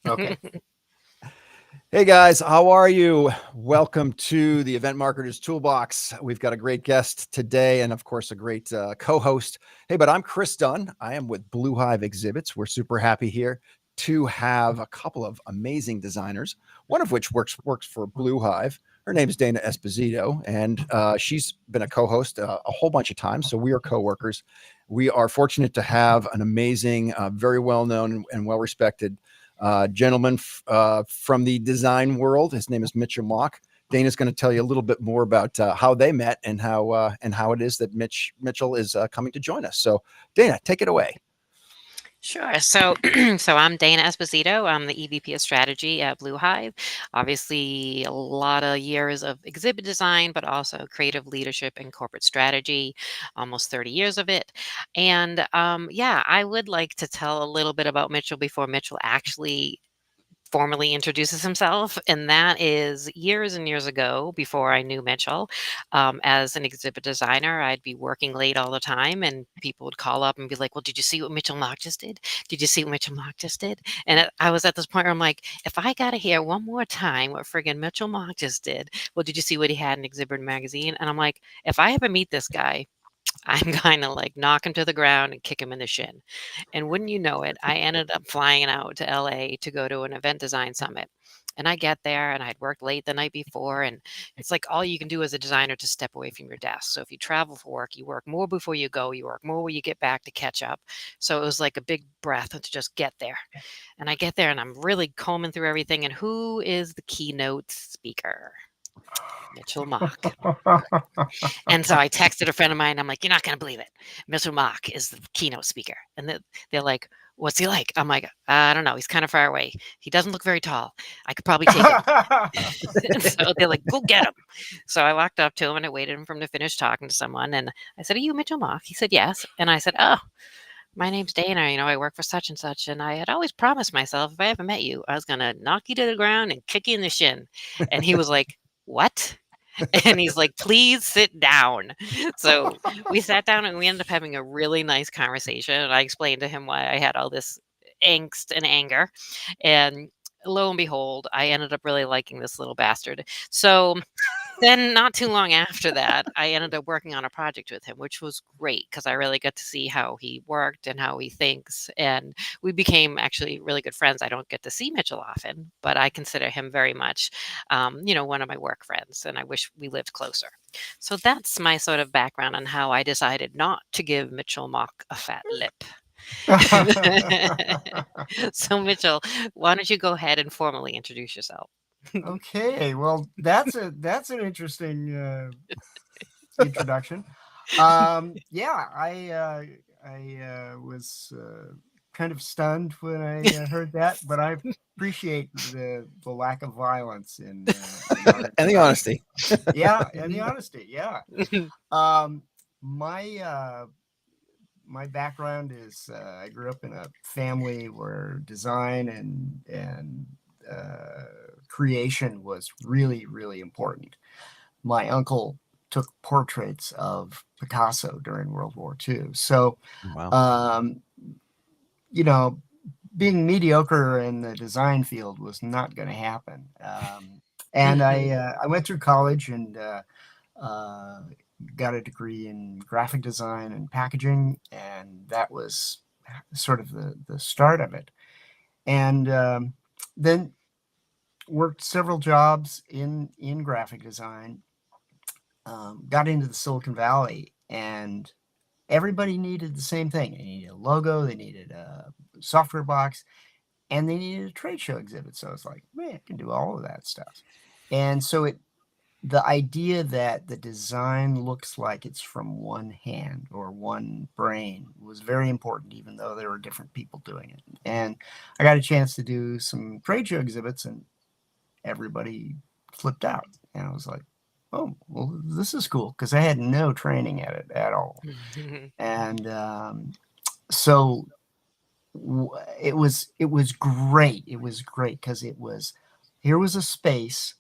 Okay. Hey guys, how are you? Welcome to the Event Marketers Toolbox. We've got a great guest today and, of course, a great co-host. Hey, but I'm Chris Dunn. I am with Blue Hive Exhibits. We're super happy here to have a couple of amazing designers, one of which works for Blue Hive. Her name is Dana Esposito, and she's been a co-host a whole bunch of times, so we are co-workers. We are fortunate to have an amazing, very well-known and well-respected gentleman from the design world. His name is Mitchell Mauk. Dana's going to tell you a little bit more about how they met and how it is that Mitchell is coming to join us. So, Dana, take it away. Sure. So, so I'm Dana Esposito. I'm the EVP of Strategy at Blue Hive. Obviously, a lot of years of exhibit design, but also creative leadership and corporate strategy. Almost 30 years of it. And yeah, I would like to tell a little bit about Mitchell before Mitchell actually formally introduces himself, and that is years and years ago before I knew Mitchell. As an exhibit designer, I'd be working late all the time, and people would call up and be like, "Well, did you see what Mitchell Mauk just did? Did you see what Mitchell Mauk just did?" And I was at this point where I'm like, if I got to hear one more time what friggin' Mitchell Mauk just did, well, did you see what he had in Exhibit Magazine? And I'm like, if I ever meet this guy, I'm kind of like knock him to the ground and kick him in the shin. And wouldn't you know it, I ended up flying out to LA to go to an event design summit. And I get there and I'd worked late the night before. And it's like all you can do as a designer to step away from your desk. So if you travel for work, you work more before you go, you work more when you get back to catch up. So it was like a big breath to just get there. And I get there and I'm really combing through everything. And who is the keynote speaker? Mitchell Mauk. And so I texted a friend of mine. I'm like, you're not going to believe it. Mitchell Mauk is the keynote speaker. And they're like, what's he like? I'm like, I don't know. He's kind of far away. He doesn't look very tall. I could probably take him. And so they're like, go get him. So I walked up to him and I waited for him to finish talking to someone. And I said, are you Mitchell Mauk? He said, yes. And I said, oh, my name's Dana. I work for such and such. And I had always promised myself, if I ever met you, I was going to knock you to the ground and kick you in the shin. And he was like, what? And he's like, please sit down. So we sat down and we ended up having a really nice conversation. And I explained to him why I had all this angst and anger. And lo and behold, I ended up really liking this little bastard. So then, not too long after that, I ended up working on a project with him, which was great because I really got to see how he worked and how he thinks. And we became actually really good friends. I don't get to see Mitchell often, but I consider him very much, one of my work friends. And I wish we lived closer. So that's my sort of background on how I decided not to give Mitchell Mauk a fat lip. So, Mitchell, why don't you go ahead and formally introduce yourself? Okay, well, that's an interesting introduction. Yeah, I was kind of stunned when I heard that, but I appreciate the lack of violence in our And the honesty. yeah, and the honesty. Yeah. Um, my my background is I grew up in a family where design and creation was really, really important. My uncle took portraits of Picasso during World War II. So, Wow. you know, being mediocre in the design field was not going to happen. And I went through college and got a degree in graphic design and packaging, and that was sort of the start of it. And then worked several jobs in graphic design. Got into the Silicon Valley, and everybody needed the same thing. They needed a logo, they needed a software box, and they needed a trade show exhibit. So it's like, man, I can do all of that stuff. And so the idea that the design looks like it's from one hand or one brain was very important, even though there were different people doing it. And I got a chance to do some trade show exhibits, and everybody flipped out. And I was like, oh, well, this is cool, because I had no training at it at all. And so it was great. It was great because here was a space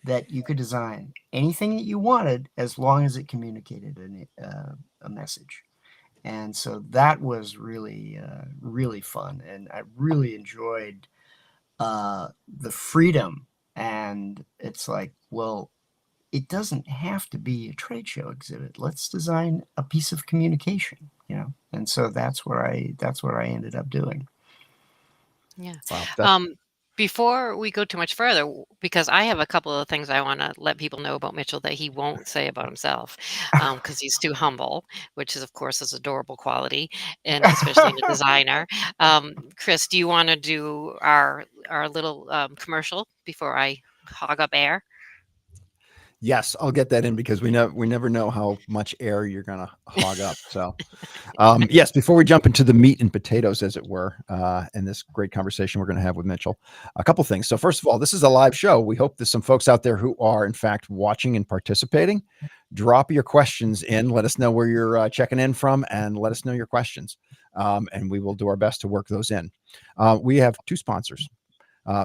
that you could design anything that you wanted as long as it communicated a message. And so that was really, really fun. And I really enjoyed the freedom. And it's like, well, it doesn't have to be a trade show exhibit. Let's design a piece of communication, And so that's what I ended up doing. Yeah. Wow. Before we go too much further, because I have a couple of things I want to let people know about Mitchell that he won't say about himself, because he's too humble, which is, of course, his adorable quality, and especially in a designer. Chris, do you want to do our little commercial before I hog up air? Yes, I'll get that in because we never know how much air you're gonna hog up. So, yes, before we jump into the meat and potatoes, as it were, in this great conversation we're going to have with Mitchell, a couple things. So, first of all, this is a live show. We hope there's some folks out there who are, in fact, watching and participating. Drop your questions in. Let us know where you're checking in from, and let us know your questions, and we will do our best to work those in. We have two sponsors.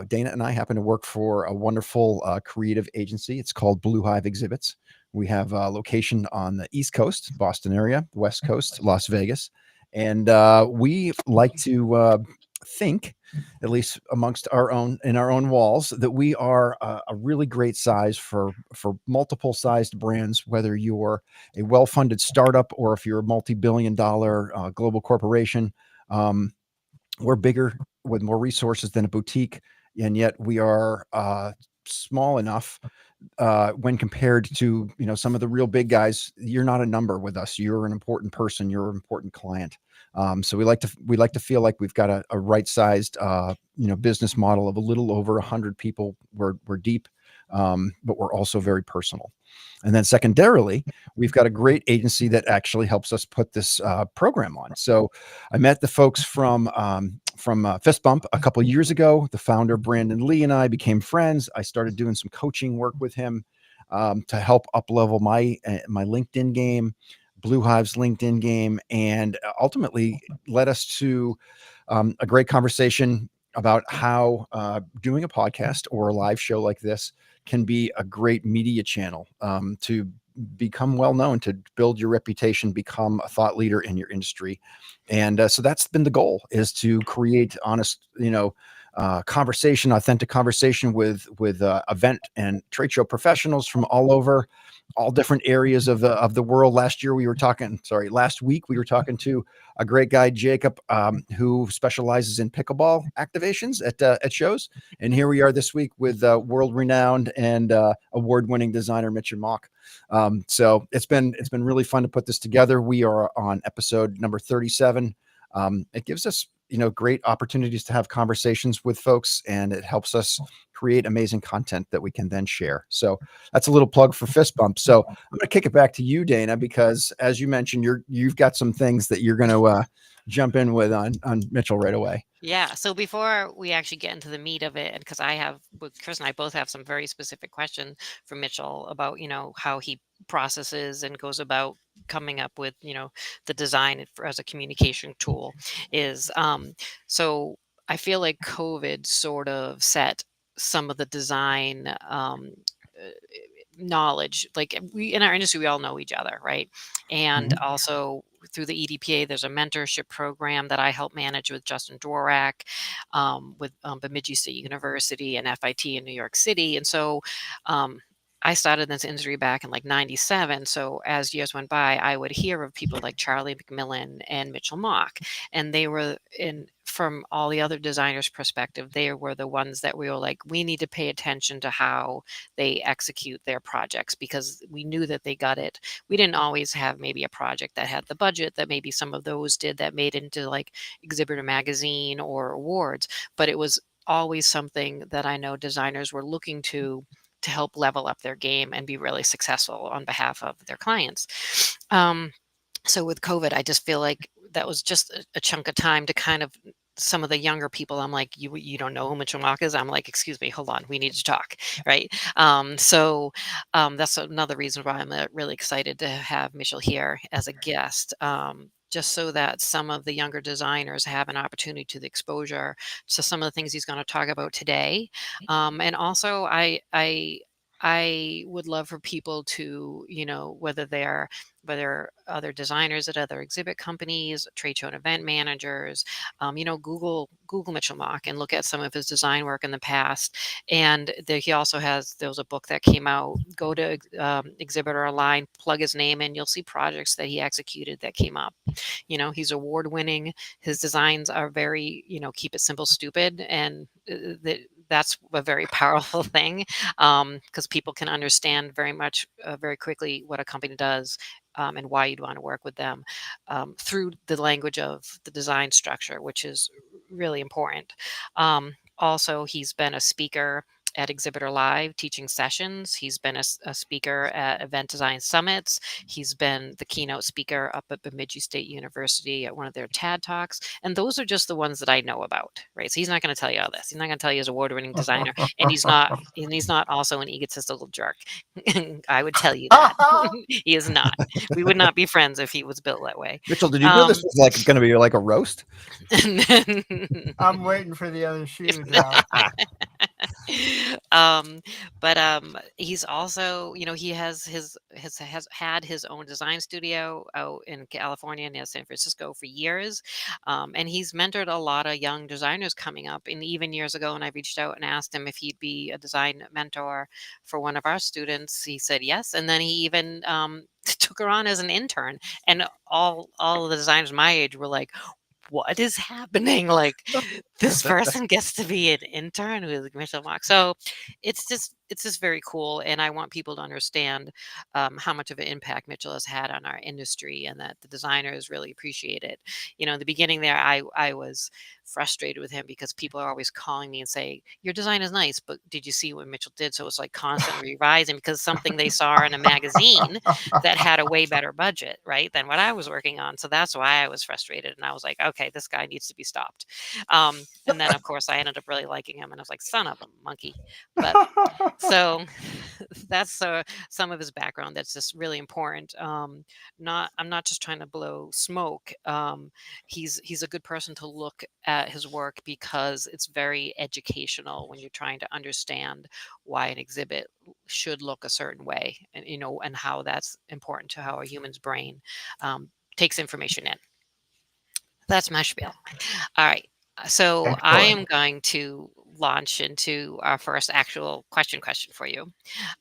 Dana and I happen to work for a wonderful creative agency. It's called Blue Hive Exhibits. We have a location on the East Coast, Boston area, West Coast, Las Vegas. And we like to think, at least amongst in our own walls, that we are a really great size for multiple sized brands, whether you're a well-funded startup or if you're a multi-billion-dollar global corporation. We're bigger with more resources than a boutique, and yet we are small enough when compared to some of the real big guys. You're not a number with us. You're an important person. You're an important client. So we like to feel like we've got a right sized business model of a little over 100 people. We're deep, but we're also very personal. And then secondarily, we've got a great agency that actually helps us put this program on. So I met the folks from Fist Bump a couple of years ago. The founder, Brandon Lee, and I became friends. I started doing some coaching work with him to help up-level my LinkedIn game, Blue Hive's LinkedIn game, and ultimately led us to a great conversation about how doing a podcast or a live show like this can be a great media channel to become well known, to build your reputation, become a thought leader in your industry. And so that's been the goal, is to create honest, conversation, authentic conversation with event and trade show professionals from all different areas of the world. Last week we were talking to a great guy, Jacob, who specializes in pickleball activations at shows. And here we are this week with world-renowned and award-winning designer Mitchell Mauk. So it's been really fun to put this together. We are on episode number 37. It gives us great opportunities to have conversations with folks, and it helps us create amazing content that we can then share. So that's a little plug for Fist Bump. So I'm going to kick it back to you, Dana, because as you mentioned, you've got some things that you're going to jump in with on Mitchell right away. Yeah. So before we actually get into the meat of it, and because Chris and I both have some very specific questions for Mitchell about, how he processes and goes about coming up with, the design as a communication tool is, so I feel like COVID sort of set some of the design, uh, knowledge. Like, we in our industry, we all know each other, right? And Mhm. also through the EDPA, there's a mentorship program that I help manage with Justin Dworak, with Bemidji State University and FIT in New York City. And so I started this industry back in like 97. So as years went by, I would hear of people like Charlie McMillan and Mitchell Mauk. And they were from all the other designers' perspective, they were the ones that we were like, we need to pay attention to how they execute their projects, because we knew that they got it. We didn't always have maybe a project that had the budget that maybe some of those did that made into like Exhibitor Magazine or awards, but it was always something that I know designers were looking to help level up their game and be really successful on behalf of their clients. So with COVID, I just feel like that was just a chunk of time to kind of, some of the younger people, I'm like, you don't know who Mitchell Mauk is? I'm like, excuse me, hold on, we need to talk, right? That's another reason why I'm really excited to have Mitchell here as a guest. Just so that some of the younger designers have an opportunity to the exposure to some of the things he's going to talk about today. And also, I would love for people to, whether other designers at other exhibit companies, trade show and event managers, Google Mitchell Mauk and look at some of his design work in the past. And there was a book that came out. Go to Exhibitor Online, plug his name in, you'll see projects that he executed that came up. He's award winning. His designs are very, keep it simple, stupid, and that's a very powerful thing, because people can understand very quickly what a company does, and why you'd want to work with them, through the language of the design structure, which is really important. Also, he's been a speaker at Exhibitor Live teaching sessions. He's been a speaker at event design summits. He's been the keynote speaker up at Bemidji State University at one of their TAD Talks. And those are just the ones that I know about, right? So he's not going to tell you all this. He's not going to tell you he's an award-winning designer, and he's not also an egotistical jerk. I would tell you that. He is not. We would not be friends if he was built that way. Mitchell, did you know this was like going to be like a roast? I'm waiting for the other shoe to drop. He's also, he has had his own design studio out in California and San Francisco for years. And he's mentored a lot of young designers coming up. And even years ago, when I reached out and asked him if he'd be a design mentor for one of our students, he said yes. And then he even took her on as an intern. And all of the designers my age were like, what is happening? Like, this person gets to be an intern with Mitchell Mauk. So it's just very cool. And I want people to understand how much of an impact Mitchell has had on our industry, and that the designers really appreciate it. In the beginning there, I was frustrated with him because people are always calling me and say, your design is nice, but did you see what Mitchell did? So it's like constantly revising because something they saw in a magazine that had a way better budget, right, than what I was working on. So that's why I was frustrated. And I was like, okay, this guy needs to be stopped. And then, of course, I ended up really liking him, and I was like, son of a monkey. But so that's some of his background that's just really important. I'm not just trying to blow smoke. He's a good person to look at his work because it's very educational when you're trying to understand why an exhibit should look a certain way, and and how that's important to how a human's brain takes information in. That's my spiel. All right. So I am going to launch into our first actual question for you,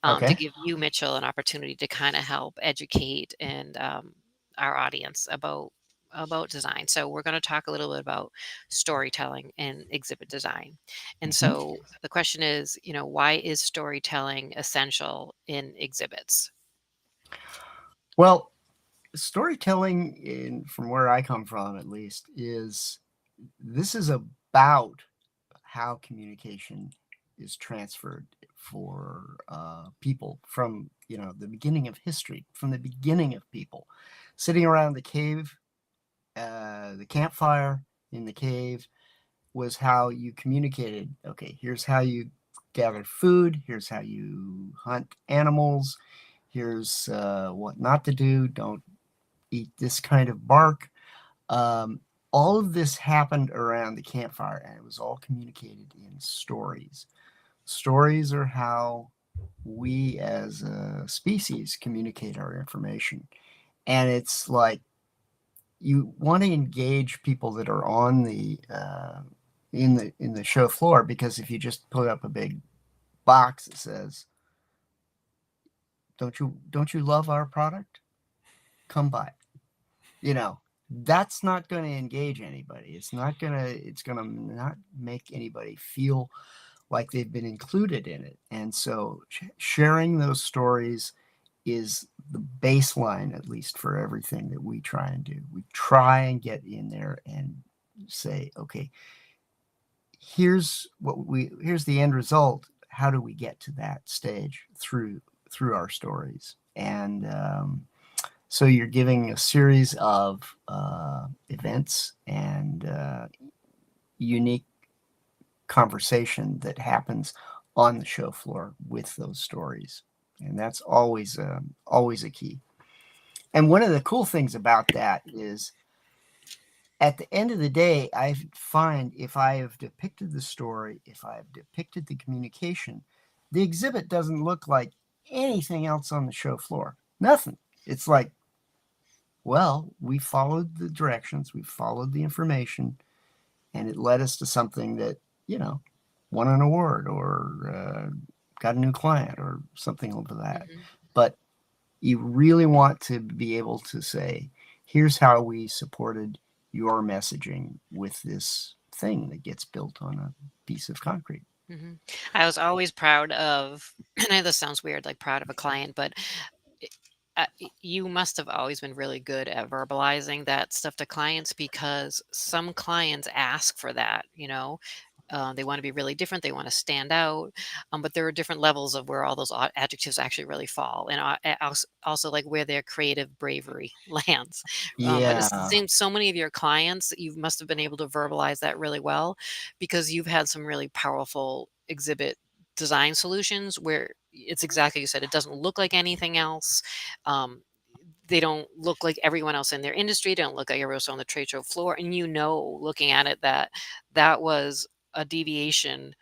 to give you, Mitchell, an opportunity to kind of help educate and our audience about design. So we're going to talk a little bit about storytelling and exhibit design. And so the question is, why is storytelling essential in exhibits? Well, storytelling, from where I come from at least, this is about how communication is transferred for people from the beginning of history, from the beginning of people sitting around the cave, the campfire in the cave was how you communicated. Okay, here's how you gather food, here's how you hunt animals, here's what not to do, don't eat this kind of bark. All of this happened around the campfire, and it was all communicated in stories. Stories are how we as a species communicate our information. And it's like you want to engage people that are on the in the show floor, because if you just put up a big box that says, don't you love our product? Come by. That's not going to engage anybody. It's going to not make anybody feel like they've been included in it. And so sharing those stories is the baseline, at least for everything that we try and do. We try and get in there and say, okay, here's the end result. How do we get to that stage through our stories? And so you're giving a series of events and unique conversation that happens on the show floor with those stories. And that's always a key. And one of the cool things about that is, at the end of the day, I find if I have depicted the story, if I have depicted the communication, the exhibit doesn't look like anything else on the show floor. Nothing. It's like, well, we followed the directions, we followed the information, and it led us to something that, won an award or got a new client or something like that. Mhm. But you really want to be able to say, here's how we supported your messaging with this thing that gets built on a piece of concrete. Mhm. I was always proud of I know this sounds weird, like proud of a client, but it you must have always been really good at verbalizing that stuff to clients because some clients ask for that, they want to be really different. They want to stand out. But there are different levels of where all those adjectives actually really fall. And also like where their creative bravery lands. But it Yeah. seems so many of your clients, you must have been able to verbalize that really well because you've had some really powerful exhibit design solutions where it's exactly you said, it doesn't look like anything else. Um, they don't look like everyone else in their industry, don't look like everyone else on the trade show floor. And looking at it, that was a deviation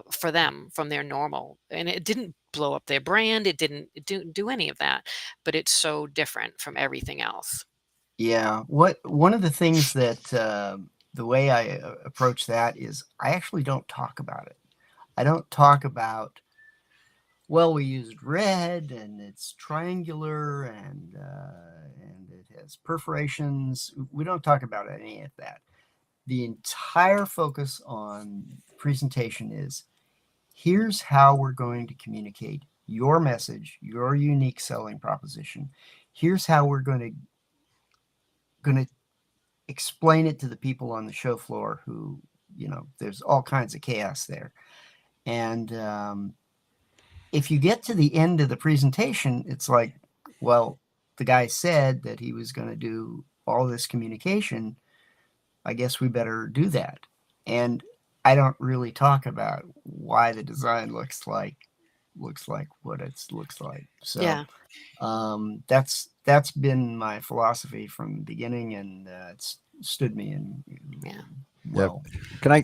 for them from their normal. And it didn't blow up their brand. It didn't do any of that, but it's so different from everything else. Yeah. One of the things that the way I approach that is I actually don't talk about it. I don't talk about, well, we used red and it's triangular and it has perforations. We don't talk about any of that. The entire focus on the presentation is, here's how we're going to communicate your message, your unique selling proposition. Here's how we're going to explain it to the people on the show floor who, there's all kinds of chaos there. And if you get to the end of the presentation, it's like, well, the guy said that he was going to do all this communication. I guess we better do that. And I don't really talk about why the design looks like what it looks like. So Yeah. that's been my philosophy from the beginning, and it's stood me in Yeah. Yep. well. Can I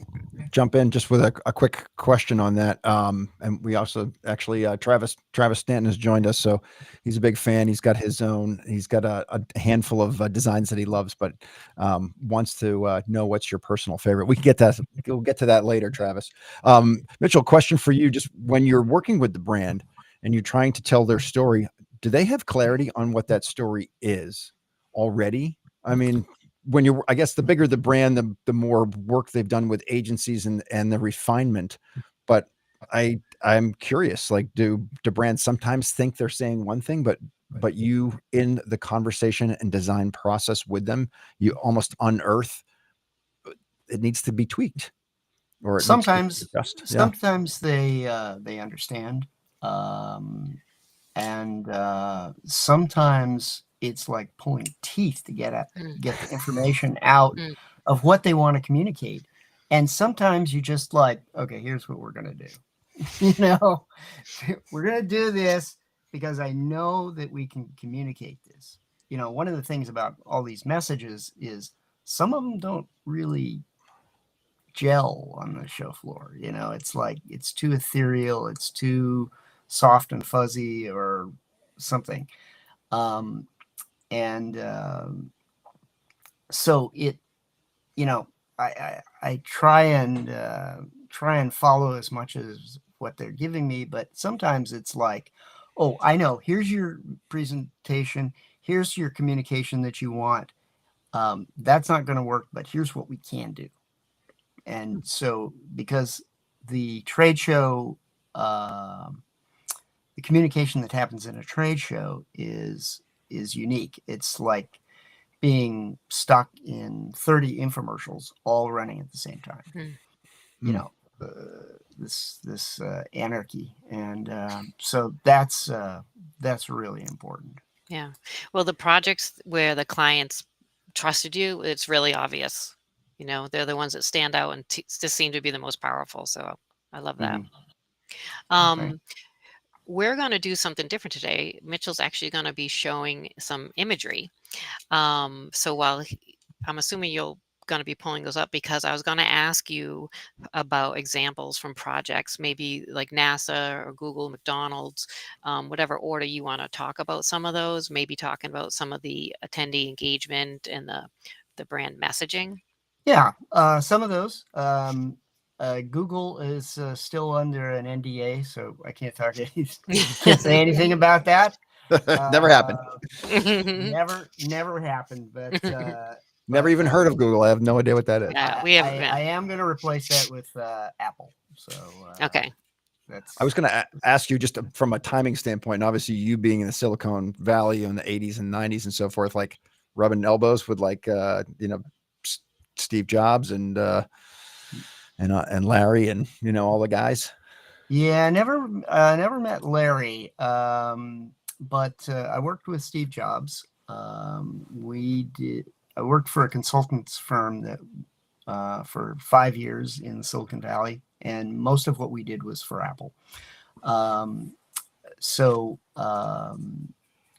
jump in just with a quick question on that? And we also actually Travis Stanton has joined us, so he's a big fan. He's got a handful of designs that he loves, but wants to know what's your personal favorite. We'll get to that later, Travis. Mitchell, question for you: just when you're working with the brand and you're trying to tell their story, do they have clarity on what that story is already? I mean, I guess the bigger the brand, the more work they've done with agencies and the refinement. But I'm curious, like, do brands sometimes think they're saying one thing, but you in the conversation and design process with them, you almost unearth it needs to be tweaked or it needs to be Sometimes, adjusted. Yeah. sometimes they understand, um, and sometimes it's like pulling teeth to Mm, get the information out mm, of what they want to communicate. And sometimes you just like, okay, here's what we're gonna do. you know, we're gonna do this because I know that we can communicate this. One of the things about all these messages is some of them don't really gel on the show floor. It's like it's too ethereal, it's too soft and fuzzy or something. Um, and so you know, I try and follow as much as what they're giving me, but sometimes it's like, oh, I know. Here's your presentation. Here's your communication that you want. That's not going to work, but here's what we can do. And so, because the trade show, the communication that happens in a trade show is unique. It's like being stuck in 30 infomercials all running at the same time. mm. You know, this anarchy, and so that's really important. Yeah. Well, the projects where the clients trusted you, it's really obvious. They're the ones that stand out and just seem to be the most powerful. So I love that. Mhm. Okay. Um, we're going to do something different today. Mitchell's actually going to be showing some imagery. So I'm assuming you'll going to be pulling those up because I was going to ask you about examples from projects, maybe like NASA or Google, McDonald's, whatever order you want to talk about some of those, maybe talking about some of the attendee engagement and the brand messaging. Yeah, some of those. Google is still under an NDA, so I can't can't say anything about that. Never happened. Never happened. But Never even heard of Google. I have no idea what that is. Yeah, I am going to replace that with Apple. So okay. I was going to ask you just from a timing standpoint, and obviously you being in the Silicon Valley in the 80s and 90s and so forth, like rubbing elbows with like, Steve Jobs and Larry and, all the guys. Yeah, never met Larry. But I worked with Steve Jobs. I worked for a consultants firm that for 5 years in Silicon Valley, and most of what we did was for Apple.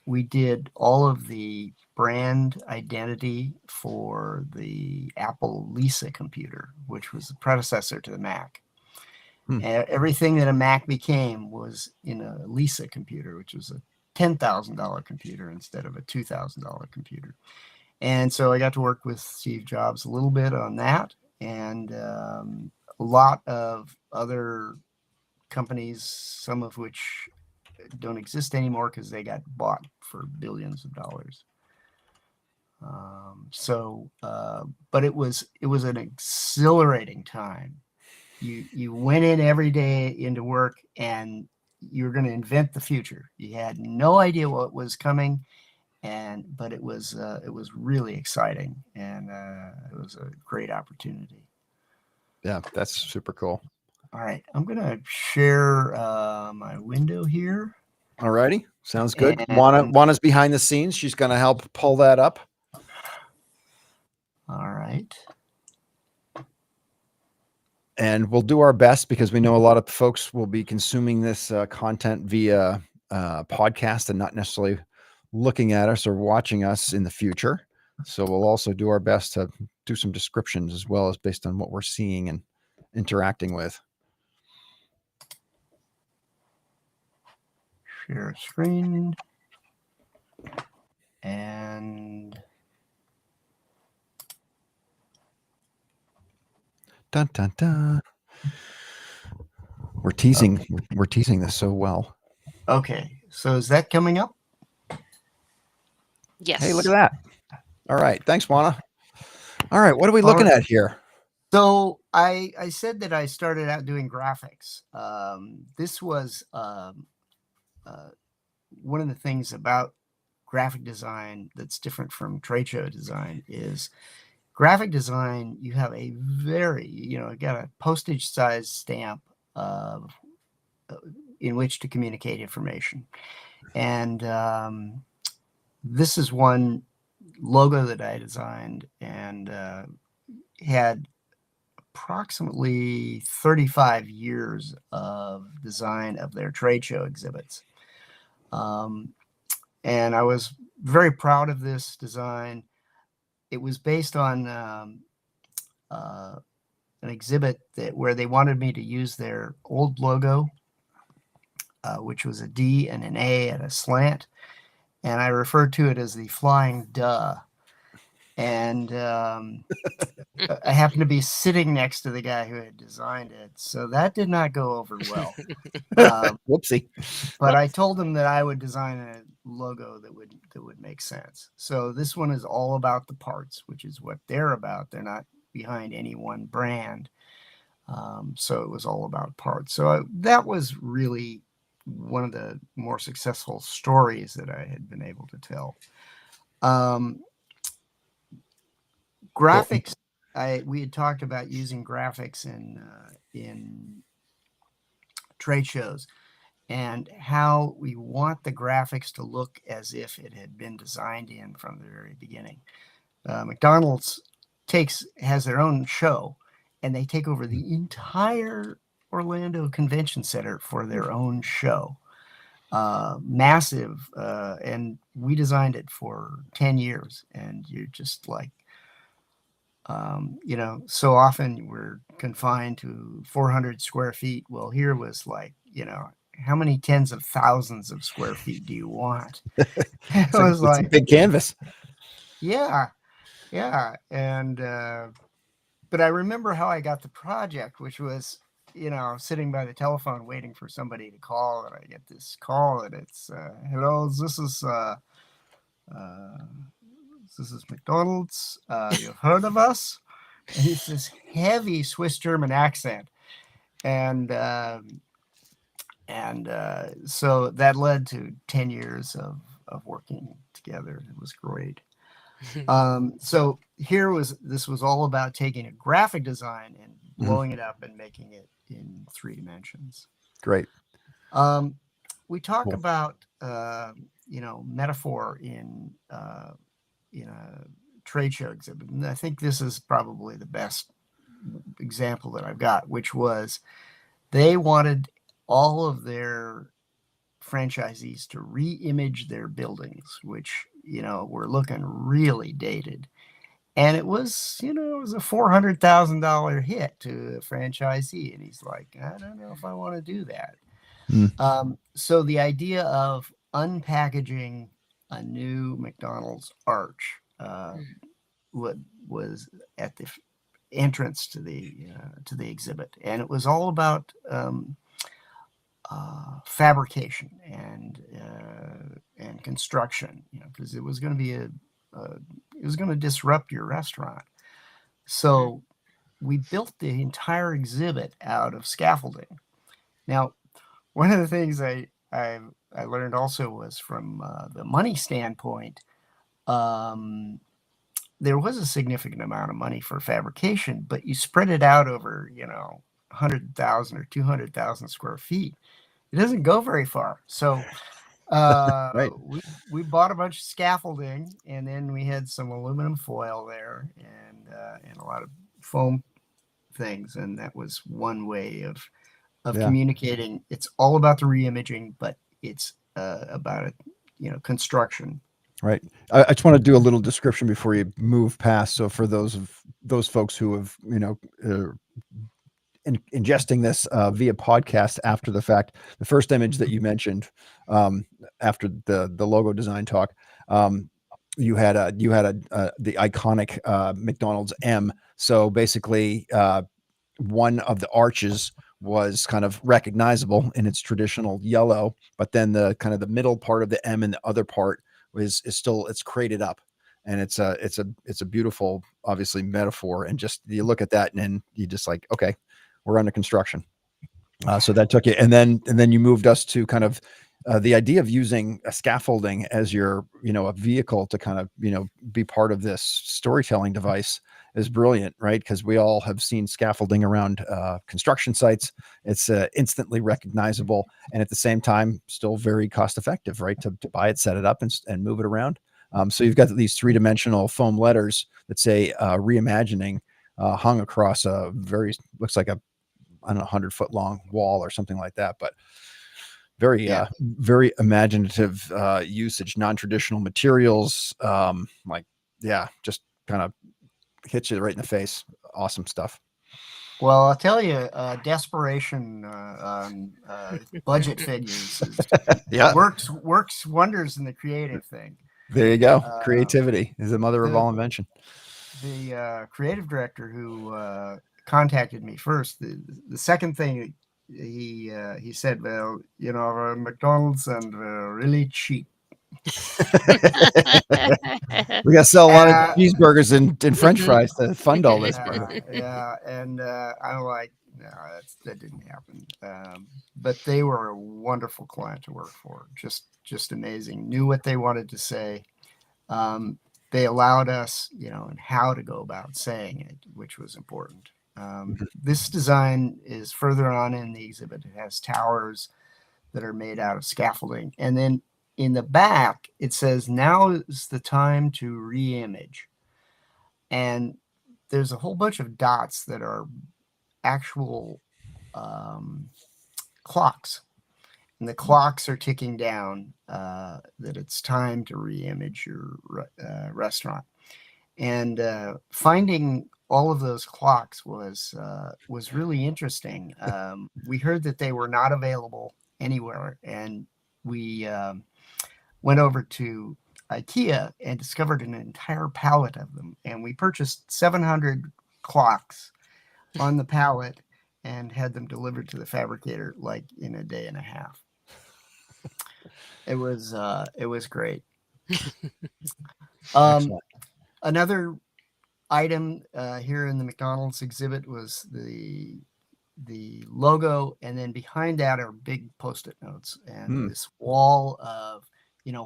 We did all of the brand identity for the Apple Lisa computer, which was the predecessor to the Mac. Everything that a Mac became was in a Lisa computer, which was a $10,000 computer instead of a $2,000 computer. And so I got to work with Steve Jobs a little bit on that, and a lot of other companies, some of which don't exist anymore because they got bought for billions of dollars. But it was an exhilarating time. You went in every day into work and you were going to invent the future. You had no idea what was coming, but it was really exciting, and it was a great opportunity. Yeah, that's super cool. All right, I'm going to share my window here. All righty, sounds good. Juana's behind the scenes. She's going to help pull that up. All right. And we'll do our best because we know a lot of folks will be consuming this content via podcast and not necessarily looking at us or watching us in the future. So we'll also do our best to do some descriptions as well as based on what we're seeing and interacting with. Share screen. And dun dun dun. We're teasing this so well. Okay, so is that coming up? Yes. Hey, look at that. All right, thanks, Juana. All right, what are we looking at here? So I said that I started out doing graphics. This was one of the things about graphic design that's different from trade show design is graphic design. You have a very, got a postage size stamp in which to communicate information. And this is one logo that I designed and had approximately 35 years of design of their trade show exhibits. And I was very proud of this design. It was based on an exhibit where they wanted me to use their old logo, which was a D and an A and a slant. And I referred to it as the Flying Duh. And I happened to be sitting next to the guy who had designed it. So that did not go over well. Whoopsie. But I told him that I would design a logo that would make sense. So this one is all about the parts, which is what they're about. They're not behind any one brand. So it was all about parts. So that was really one of the more successful stories that I had been able to tell. Graphics, we had talked about using graphics in trade shows and how we want the graphics to look as if it had been designed in from the very beginning. McDonald's has their own show, and they take over the entire Orlando Convention Center for their own show. Massive, and we designed it for 10 years, and you're just like, You know, so often we're confined to 400 square feet. Well, here was like, you know, how many tens of thousands of square feet do you want? It was It's a like, big canvas. yeah, yeah. But I remember how I got the project, which was, you know, sitting by the telephone waiting for somebody to call, and I get this call, and it's, hello, uh, this is McDonald's. You've heard of us? And it's this heavy Swiss German accent, and so that led to 10 years of working together. It was great. So this was all about taking a graphic design and blowing it up and making it in 3 dimensions. Great. We talk Cool. about you know, metaphor in a trade show exhibit, and I think this is probably the best example that I've got, which was they wanted all of their franchisees to re-image their buildings, which, you know, were looking really dated. And it was, you know, it was a $400,000 hit to a franchisee. And he's like, I don't know if I want to do that. So the idea of unpackaging a new McDonald's arch was at the entrance to the exhibit, and it was all about fabrication and construction, you know, because it was going to be it was going to disrupt your restaurant. So we built the entire exhibit out of scaffolding. Now, one of the things I learned also was from the money standpoint. There was a significant amount of money for fabrication, but you spread it out over, you know, 100,000 or 200,000 square feet. It doesn't go very far. So Right. we bought a bunch of scaffolding, and then we had some aluminum foil there, and a lot of foam things, and that was one way of Yeah. communicating. It's all about the reimaging, but it's about it, you know, construction. Right. I just want to do a little description before you move past. So for those folks who have, you know, ingesting this via podcast after the fact, the first image that you mentioned after the logo design talk, you had the iconic McDonald's M. So basically, one of the arches was kind of recognizable in its traditional yellow, but then the kind of the middle part of the M and the other part is still, it's crated up, and it's a beautiful, obviously, metaphor. And just you look at that and then you just like, okay, we're under construction. So that took you, and then you moved us to kind of the idea of using a scaffolding as your, you know, a vehicle to kind of, you know, be part of this storytelling device is brilliant, right? Because we all have seen scaffolding around construction sites. It's instantly recognizable, and at the same time, still very cost effective, right? To buy it, set it up, and move it around. So you've got these 3-dimensional foam letters that say reimagining hung across a very, looks like a, I don't know, 100-foot long wall or something like that, but very, very imaginative usage, non-traditional materials. Like, yeah, just kind of hits you right in the face. Awesome stuff. Well, I'll tell you, desperation budget figures works wonders in the creative thing. There you go. Creativity is the mother of all invention. The creative director who contacted me first, the second thing he said, well, you know, McDonald's and really cheap. We got to sell a lot of cheeseburgers and French fries to fund all this. Yeah, and I'm like, no, that didn't happen. But they were a wonderful client to work for. Just amazing. Knew what they wanted to say. They allowed us, you know, and how to go about saying it, which was important. This design is further on in the exhibit. It has towers that are made out of scaffolding, and then in the back it says, now is the time to re-image. And there's a whole bunch of dots that are actual clocks, and the clocks are ticking down that it's time to re-image your restaurant. And finding all of those clocks was really interesting. We heard that they were not available anywhere, and we went over to IKEA and discovered an entire pallet of them. And we purchased 700 clocks on the pallet and had them delivered to the fabricator like in a day and a half. It was great. Excellent. Another item here in the McDonald's exhibit was the logo, and then behind that are big post-it notes and this wall of,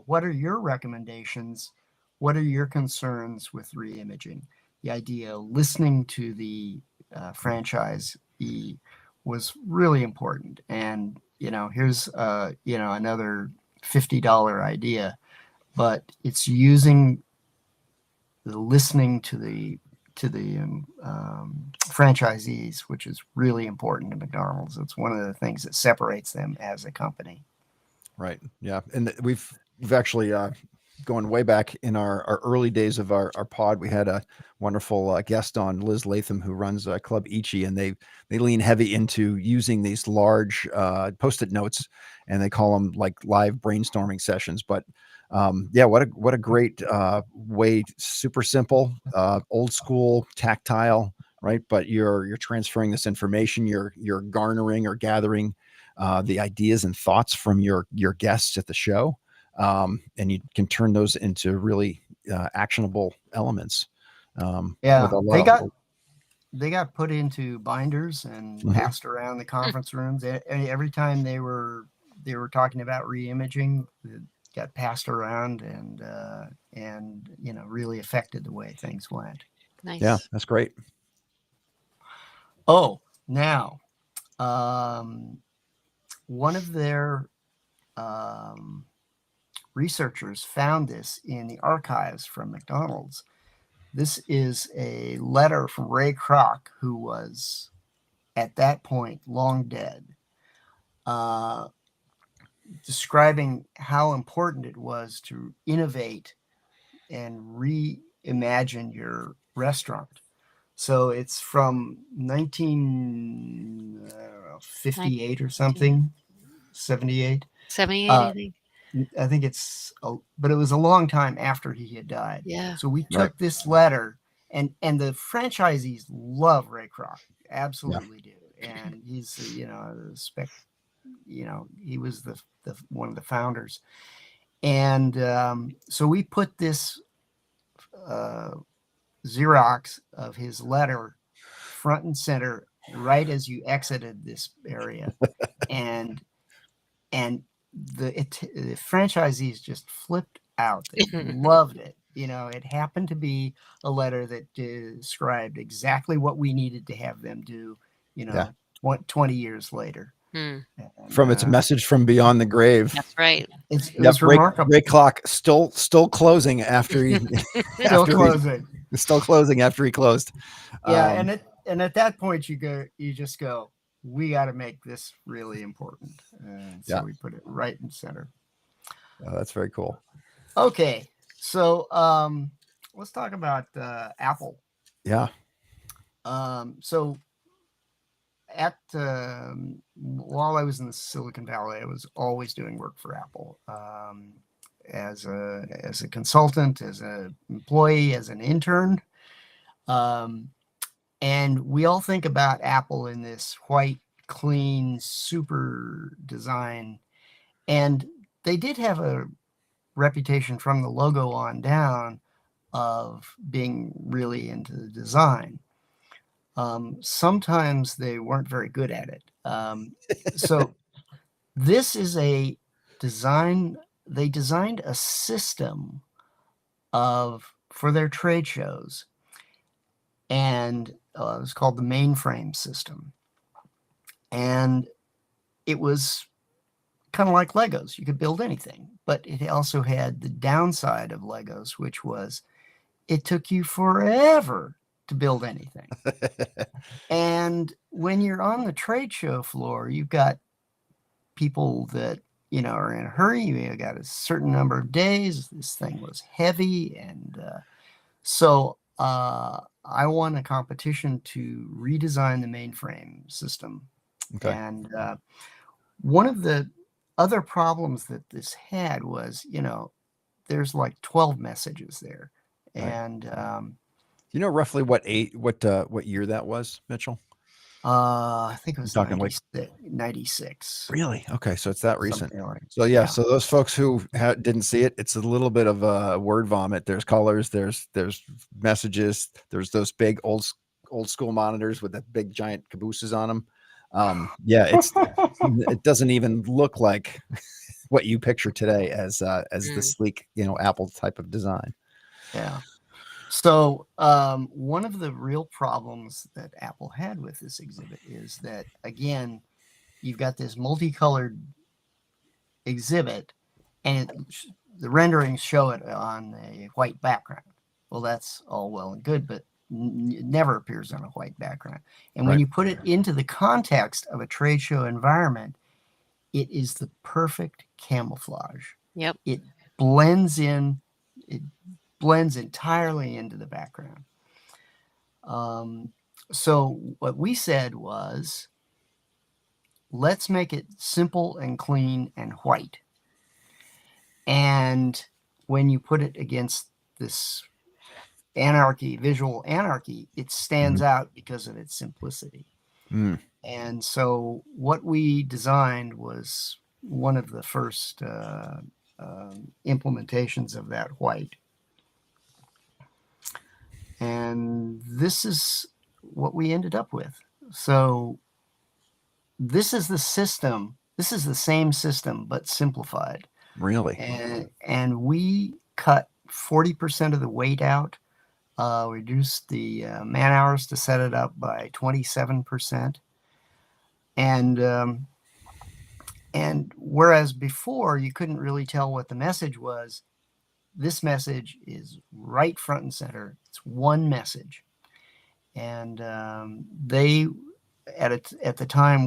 what are your recommendations? What are your concerns with reimaging? The idea of listening to the franchisee was really important. And, here's, another $50 idea, but it's using the listening to the franchisees, which is really important to McDonald's. It's one of the things that separates them as a company. Right. Yeah. And we've actually going way back in our early days of our pod, we had a wonderful guest on, Liz Latham, who runs Club Ichi, and they lean heavy into using these large post-it notes, and they call them like live brainstorming sessions. But yeah, what a great way, super simple, old school, tactile, right? But you're transferring this information, you're garnering or gathering the ideas and thoughts from your guests at the show. And you can turn those into really actionable elements. Yeah, they got put into binders and passed around the conference rooms. Every time they were talking about reimaging, it got passed around and really affected the way things went. Nice. Yeah, that's great. Oh, now, one of their researchers found this in the archives from McDonald's. This is a letter from Ray Kroc, who was at that point long dead, describing how important it was to innovate and reimagine your restaurant. So it's from 1958 or something, 78. 78, I think. I think but it was a long time after he had died. Yeah. So we took this letter, and the franchisees love Ray Kroc, absolutely do. And he's, he was the one of the founders. And so we put this Xerox of his letter front and center right as you exited this area, and the franchisees just flipped out. They loved it. It happened to be a letter that described exactly what we needed to have them do, 20 years later. Hmm. From its message from beyond the grave. That's right. It was remarkable. Ray Kroc still closing after he still closing after he closed. Yeah, and at that point you just go, we got to make this really important. And so we put it right in center. Oh, that's very cool. Okay, so let's talk about Apple. Yeah. So while I was in the Silicon Valley, I was always doing work for Apple, as a consultant, as an employee, as an intern. And we all think about Apple in this white, clean, super design. And they did have a reputation from the logo on down of being really into the design. Sometimes they weren't very good at it. So this is a design. They designed a system for their trade shows. And it was called the mainframe system. And it was kind of like Legos. You could build anything, but it also had the downside of Legos, which was it took you forever to build anything. And when you're on the trade show floor, you've got people that, are in a hurry. You got a certain number of days. This thing was heavy. And So I won a competition to redesign the mainframe system. Okay. And one of the other problems that this had was, there's like 12 messages there. Right. And You know roughly what year that was, Mitchell? I think it was talking like 96. Really? Okay, so it's that recent. Something like, So yeah, so those folks who didn't see it, it's a little bit of a word vomit. There's colors, there's messages, there's those big old school monitors with that big giant cabooses on them. Yeah, it doesn't even look like what you picture today as the sleek, Apple type of design. Yeah. So one of the real problems that Apple had with this exhibit is that, again, you've got this multicolored exhibit, and the renderings show it on a white background. Well, that's all well and good, but it never appears on a white background. And when you put it into the context of a trade show environment, it is the perfect camouflage. Yep. It blends in. It blends entirely into the background. So what we said was, let's make it simple and clean and white. And when you put it against this visual anarchy, it stands out because of its simplicity. And so what we designed was one of the first implementations of that white. And this is what we ended up with. So this is the system. This is the same system, but simplified. Really? And we cut 40% of the weight out, reduced the man hours to set it up by 27%. And whereas before you couldn't really tell what the message was, this message is right front and center. It's one message. And they, at the time,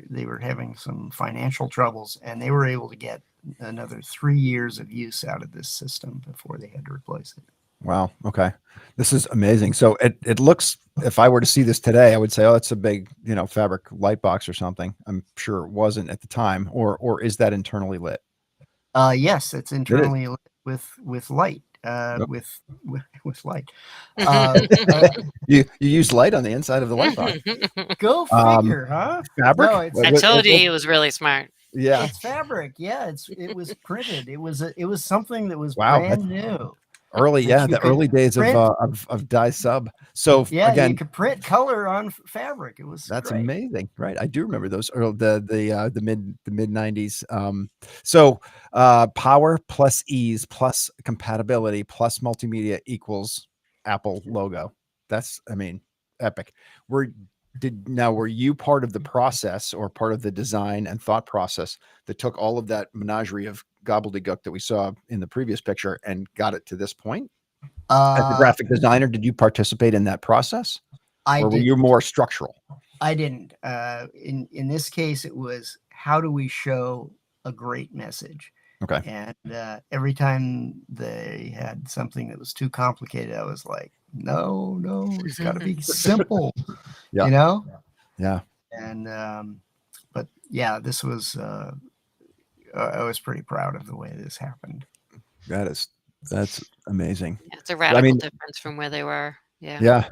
they were having some financial troubles, and they were able to get another 3 years of use out of this system before they had to replace it. Wow. Okay. This is amazing. So it looks, if I were to see this today, I would say, oh, it's a big, fabric light box or something. I'm sure it wasn't at the time, or is that internally lit? Yes, it's internally lit with light. Yep. With light. You use light on the inside of the light box. Go figure, huh? Fabric? No, I told you he was really smart. Yeah, it's fabric. Yeah, it was printed. It was something that was wow, brand new. Early, yeah, the early days of dye sub. So yeah, again, you could print color on fabric. It was that's great. amazing, right? I do remember those early, the mid 90s. So power plus ease plus compatibility plus multimedia equals Apple logo. That's, epic. Were you part of the process or part of the design and thought process that took all of that menagerie of gobbledygook that we saw in the previous picture and got it to this point? As a graphic designer, did you participate in that process? Or were you more structural? I didn't. In this case, it was, how do we show a great message? Okay. And every time they had something that was too complicated, I was like, no, it's got to be simple. Yeah. Yeah. And but yeah, this was I was pretty proud of the way this happened. That's amazing. Yeah, it's a radical difference from where they were. Yeah.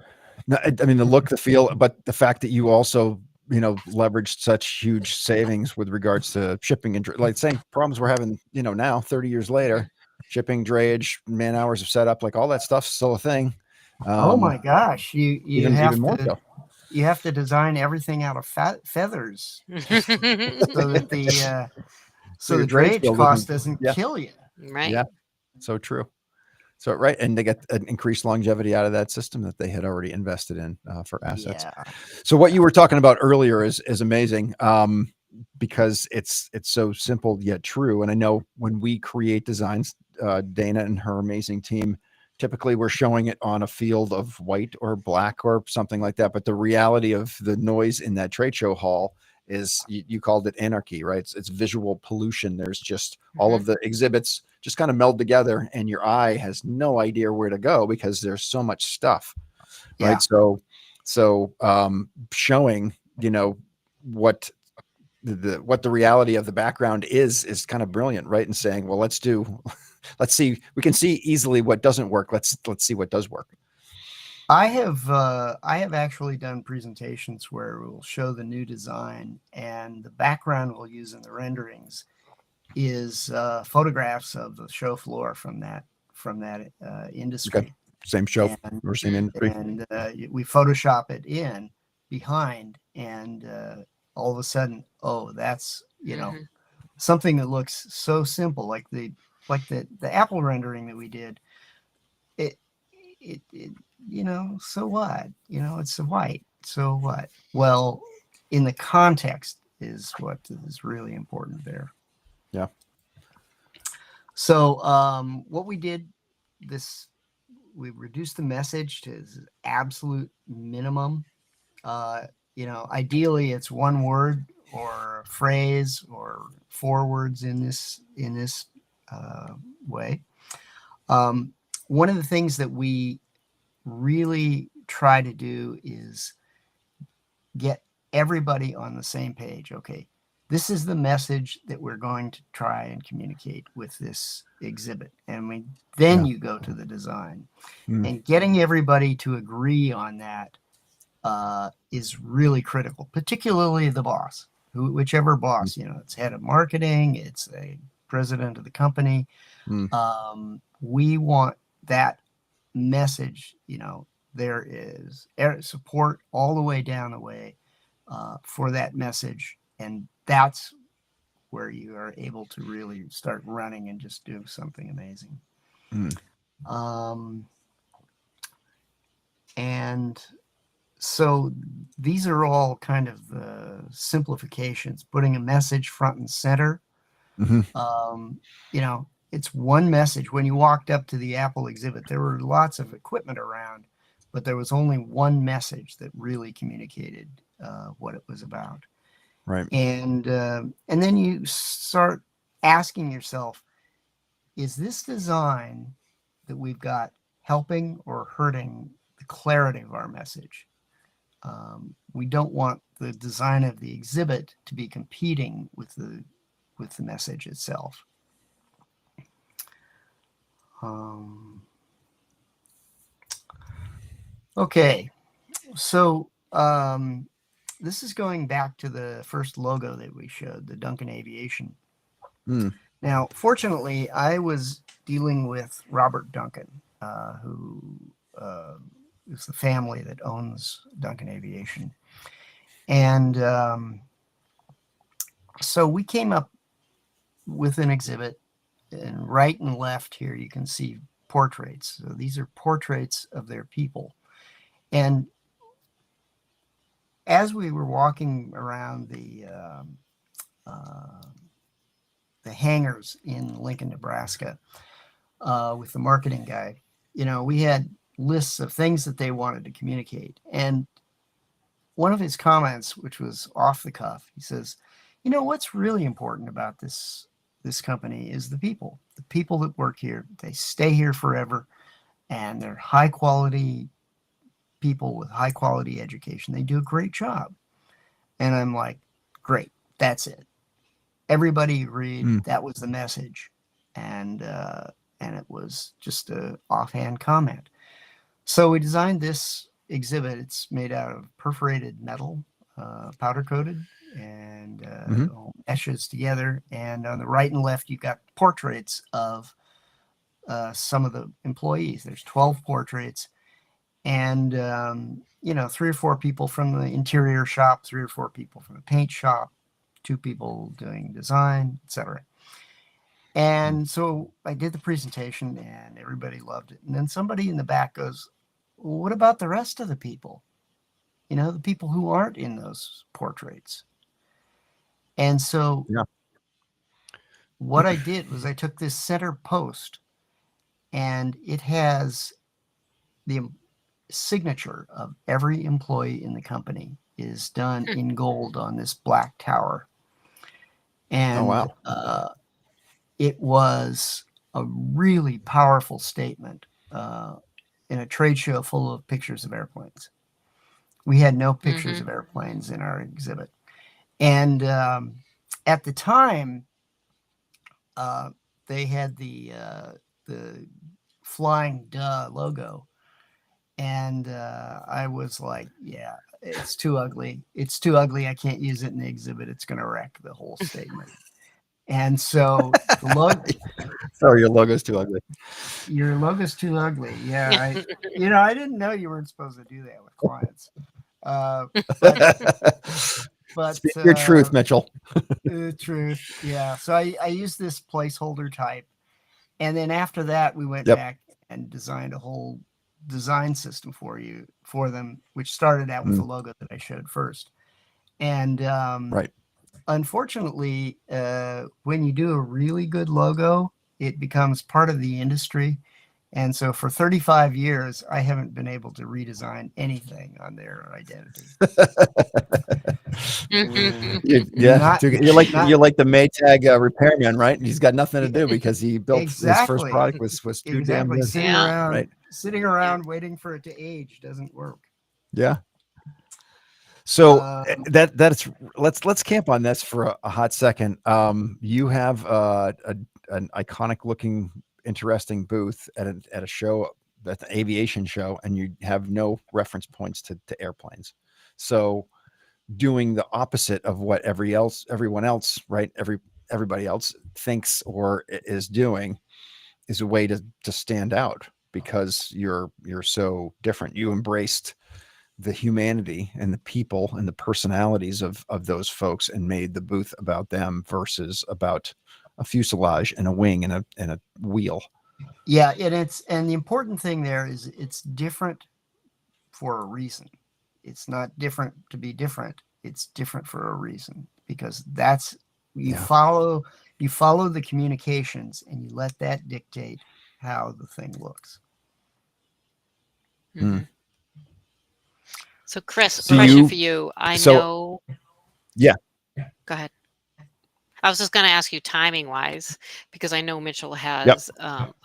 No, the look, the feel, but the fact that you also, leveraged such huge savings with regards to shipping and like same problems we're having, now 30 years later, shipping, drayage, man hours of setup, like all that stuff's still a thing. Oh my gosh. You have even more so. You have to design everything out of feathers so that the drayage cost doesn't kill you. Right. Yeah. So true. So, right. And they get an increased longevity out of that system that they had already invested in for assets. Yeah. So what you were talking about earlier is amazing because it's so simple yet true. And I know when we create designs, Dana and her amazing team, typically we're showing it on a field of white or black or something like that. But the reality of the noise in that trade show hall is you called it anarchy, right? It's visual pollution. There's just all of the exhibits just kind of meld together, and your eye has no idea where to go because there's so much stuff, Yeah. right? So showing, what the reality of the background is kind of brilliant, right? And saying, well, let's see, we can see easily what doesn't work. Let's see what does work. I have actually done presentations where we'll show the new design, and the background we'll use in the renderings is photographs of the show floor from that industry. Okay. Same show or same industry. And we Photoshop it in behind, and all of a sudden, oh, that's something that looks so simple, like the Apple rendering that we did. It so what? It's white. So what? Well, in the context is what is really important there. Yeah. So what we did, we reduced the message to absolute minimum. Ideally it's one word or a phrase or 4 words in this way. One of the things that we really try to do is get everybody on the same page. Okay, this is the message that we're going to try and communicate with this exhibit. And then you go to the design. And getting everybody to agree on that is really critical, particularly the boss, whichever boss, it's head of marketing, it's a president of the company. We want that message, there is support all the way down the way for that message. And that's where you are able to really start running and just do something amazing. And so these are all kind of the simplifications, putting a message front and center. It's one message. When you walked up to the Apple exhibit, there were lots of equipment around, but there was only one message that really communicated what it was about. Right. And then you start asking yourself, is this design that we've got helping or hurting the clarity of our message? We don't want the design of the exhibit to be competing with the message itself. Okay, so this is going back to the first logo that we showed, the Duncan Aviation. Now, fortunately, I was dealing with Robert Duncan, who is the family that owns Duncan Aviation. And so we came up with an exhibit, and right and left here you can see portraits. So these are portraits of their people. And as we were walking around the hangars in Lincoln, Nebraska, with the marketing guy, we had lists of things that they wanted to communicate. And one of his comments, which was off the cuff, he says, what's really important about this company is the people that work here. They stay here forever, and they're high quality people with high quality education. They do a great job. And I'm like, great, that's it. Everybody agreed that was the message. And it was just an offhand comment. So we designed this exhibit. It's made out of perforated metal, powder coated, and all meshes together. And on the right and left, you've got portraits of some of the employees. There's 12 portraits, and 3 or 4 people from the interior shop, 3 or 4 people from the paint shop, 2 people doing design, etc. And so I did the presentation, and everybody loved it. And then somebody in the back goes, well, what about the rest of the people? The people who aren't in those portraits. And so what I did was I took this center post, and it has the signature of every employee in the company. is done in gold on this black tower. And wow. It was a really powerful statement in a trade show full of pictures of airplanes. We had no pictures of airplanes in our exhibit. And at the time, they had the Flying Duh logo. And I was like, yeah, it's too ugly. It's too ugly. I can't use it in the exhibit. It's going to wreck the whole statement. And so the logo. Sorry, your logo's too ugly. Your logo's too ugly. Yeah. I didn't know you weren't supposed to do that with clients. But Speak your truth, Mitchell. Truth. Yeah. So I used this placeholder type. And then after that, we went back and designed a whole design system for them, which started out with the logo that I showed first. And unfortunately, when you do a really good logo, it becomes part of the industry. And so for 35 years, I haven't been able to redesign anything on their identity. You're like the Maytag repairman, right? He's got nothing to do because he built his first product was too damn good. Sitting around waiting for it to age doesn't work. Yeah. So that's let's camp on this for a hot second. You have an iconic looking, interesting booth at a show, at the aviation show, and you have no reference points to airplanes. So doing the opposite of what everyone else, right? Everybody else thinks or is doing is a way to stand out, because you're so different. You embraced the humanity and the people and the personalities of those folks and made the booth about them versus about a fuselage and a wing and a wheel. Yeah. And the important thing there is it's different for a reason. It's not different to be different. It's different for a reason, because that's you follow the communications and you let that dictate how the thing looks. So Chris, question for you. Know. Yeah. Go ahead. I was just going to ask you timing wise, because I know Mitchell has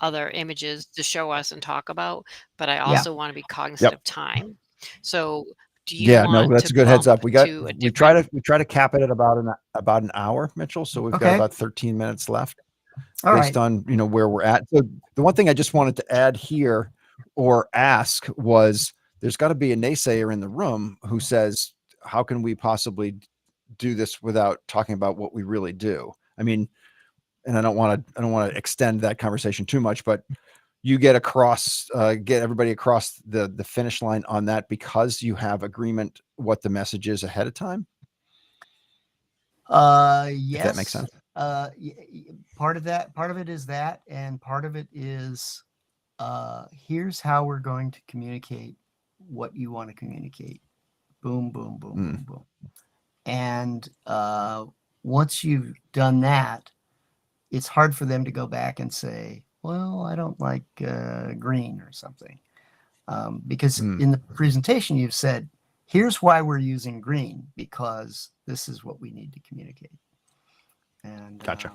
other images to show us and talk about, but I also want to be cognizant of time. So do you want that's to a good heads up. We try to cap it at about an hour, Mitchell. So we've got about 13 minutes left based on, where we're at. So the one thing I just wanted to add here or ask was, there's got to be a naysayer in the room who says, how can we possibly do this without talking about what we really do? I mean, and I don't want to extend that conversation too much, but you get everybody across the finish line on that because you have agreement what the message is ahead of time. Yes. If that makes sense. Part of it is that, and part of it is here's how we're going to communicate what you want to communicate. Boom, boom, boom, boom, boom. And once you've done that, it's hard for them to go back and say, well, I don't like green or something. Because in the presentation, you've said, here's why we're using green, because this is what we need to communicate. And gotcha.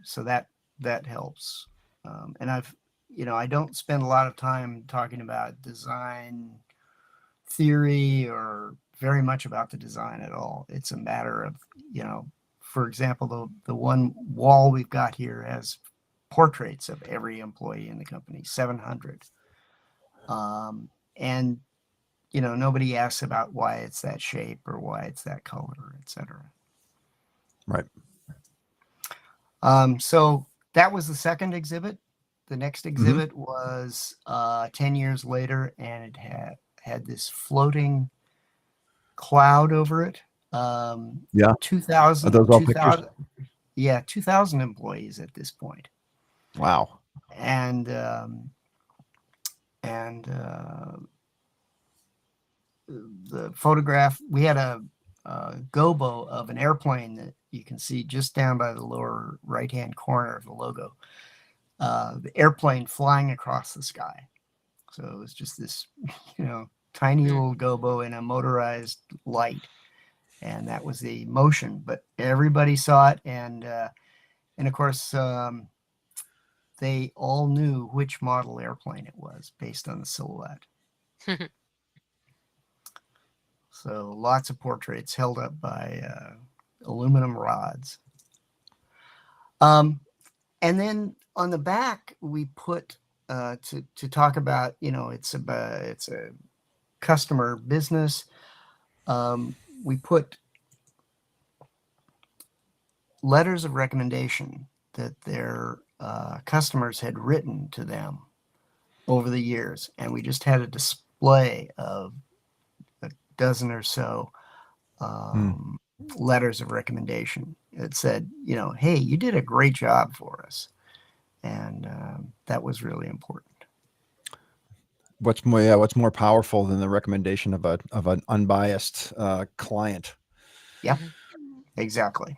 So that helps. And I don't spend a lot of time talking about design theory or very much about the design at all. It's a matter of, for example, the one wall we've got here has portraits of every employee in the company, 700. And, nobody asks about why it's that shape or why it's that color, etc. Right. So that was the second exhibit. The next exhibit was 10 years later, and it had this floating cloud over it. 2,000. Are those all pictures? Yeah, 2,000 employees at this point. Wow. And the photograph, we had a gobo of an airplane that you can see just down by the lower right-hand corner of the logo. The airplane flying across the sky. So it was just this, tiny little gobo in a motorized light. and that was the motion. But everybody saw it, and of course, they all knew which model airplane it was based on the silhouette. So lots of portraits held up by aluminum rods. And then on the back, we put to talk about, it's a customer business. We put letters of recommendation that their customers had written to them over the years, and we just had a display of a dozen or so letters of recommendation. It said, hey, you did a great job for us, and that was really important. What's more powerful than the recommendation of an unbiased client? Yeah, exactly.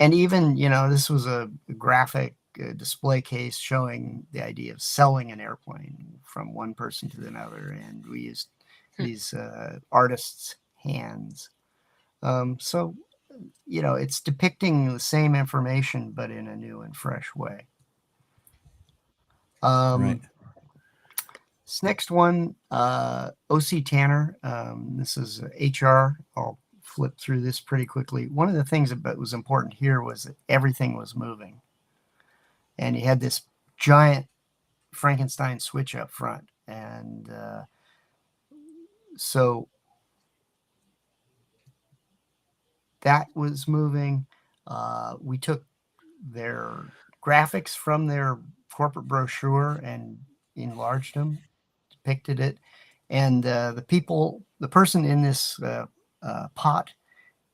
And even, this was a graphic display case showing the idea of selling an airplane from one person to another, and we used these artists' hands. So, it's depicting the same information, but in a new and fresh way. Right. This next one, O.C. Tanner. This is HR. I'll flip through this pretty quickly. One of the things that was important here was that everything was moving. And he had this giant Frankenstein switch up front. And so that was moving. We took their graphics from their corporate brochure and enlarged them, depicted it. And the person in this pot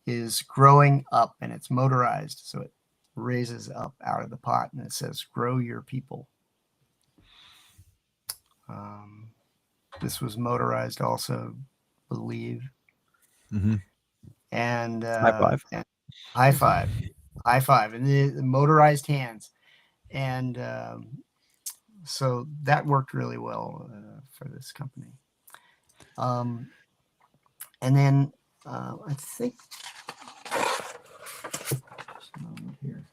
is growing up, and it's motorized. So it raises up out of the pot, and it says, "Grow your people." This was motorized also, I believe. Mm-hmm. And high five. And high five, and the motorized hands. And so that worked really well for this company. And then I think here.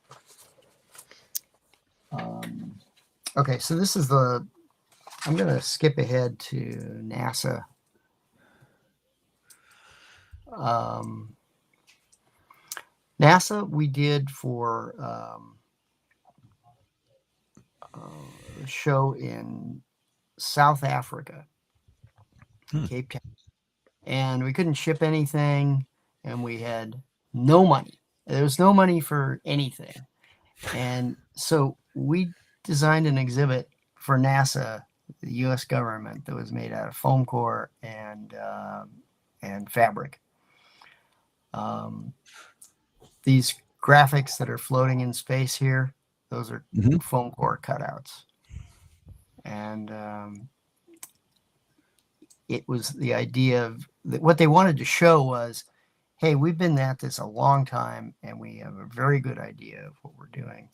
Okay, so this is I'm going to skip ahead to NASA. NASA, we did for a show in South Africa, Cape Town. And we couldn't ship anything, and we had no money. There was no money for anything. And so we designed an exhibit for NASA, the U.S. government, that was made out of foam core and fabric. These graphics that are floating in space here, those are foam core cutouts. And it was the idea of what they wanted to show was, hey, we've been at this a long time, and we have a very good idea of what we're doing.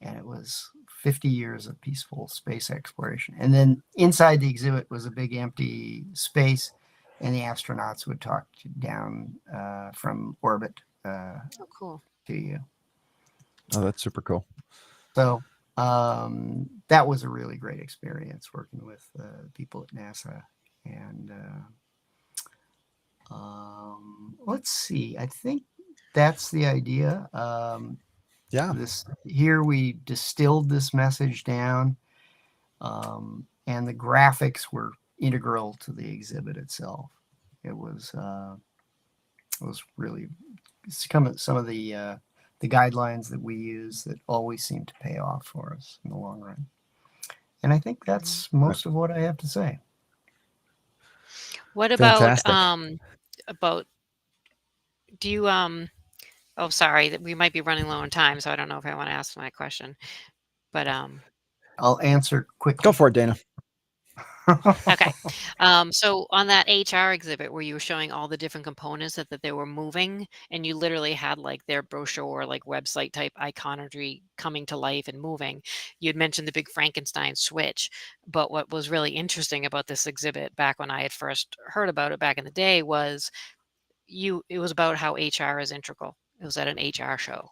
And it was 50 years of peaceful space exploration. And then inside the exhibit was a big empty space, and the astronauts would talk down from orbit cool. to you. Oh, that's super cool. So that was a really great experience working with people at NASA. And let's see, I think that's the idea. Yeah. Here we distilled this message down, and the graphics were integral to the exhibit itself. It was really some of the guidelines that we use that always seem to pay off for us in the long run. And I think that's most of what I have to say. What about Fantastic. do you oh, sorry, we might be running low on time, so I don't know if I want to ask my question, but I'll answer quickly. Go for it, Dana. Okay. So on that HR exhibit where you were showing all the different components that they were moving, and you literally had like their brochure, like website type iconography coming to life and moving, you'd mentioned the big Frankenstein switch. But what was really interesting about this exhibit back when I had first heard about it back in the day was it was about how HR is integral. It was at an HR show